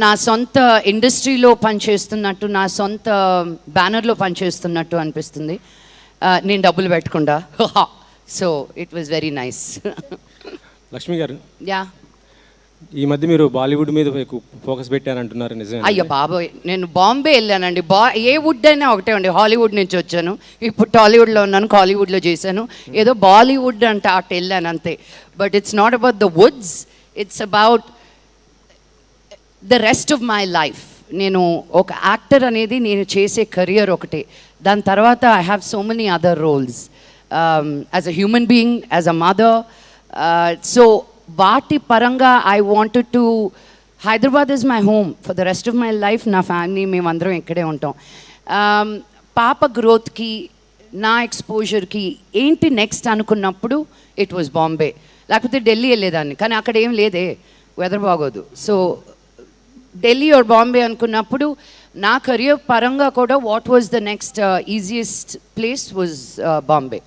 నా సొంత ఇండస్ట్రీలో పనిచేస్తున్నట్టు, నా సొంత బ్యానర్లో పనిచేస్తున్నట్టు అనిపిస్తుంది నేను డబ్బులు పెట్టకుండా. So it was very nice. Lakshmi గారు, యా, ఈ మధ్య మీరు బాలీవుడ్ మీద ఎక్కువ ఫోకస్ పెట్టారంటున్నారు, నిజమే? అయ్యో బాబోయ్, నేను బాంబే వెళ్ళానండి. ఏ వుడ్ అయినా ఒకటే అండి. హాలీవుడ్ నుంచి వచ్చాను, ఇప్పుడు టాలీవుడ్లో ఉన్నాను, కాలీవుడ్లో చేశాను, ఏదో బాలీవుడ్ అంటే అటు వెళ్ళాను అంతే. But it's not about the Woods, it's about the rest of my life. నేను ఒక యాక్టర్ అనేది నేను చేసే కెరియర్ ఒకటే. దాని తర్వాత I have so many other roles as a human being, as a mother. So వాటి పరంగా I wanted to, Hyderabad is my home for the rest of my life. నా ఫ్యామిలీ మేమందరం ఇక్కడే ఉంటాం. పాప గ్రోత్కి, నా ఎక్స్పోజర్కి ఏంటి నెక్స్ట్ అనుకున్నప్పుడు ఇట్ వాజ్ బాంబే, లేకపోతే ఢిల్లీ వెళ్ళేదాన్ని. కానీ అక్కడ ఏం లేదే, వెదర్ బాగోదు. సో ఢిల్లీ ఆర్ బాంబే అనుకున్నప్పుడు నా కెరియర్ పరంగా కూడా what was the next easiest place was Bombay.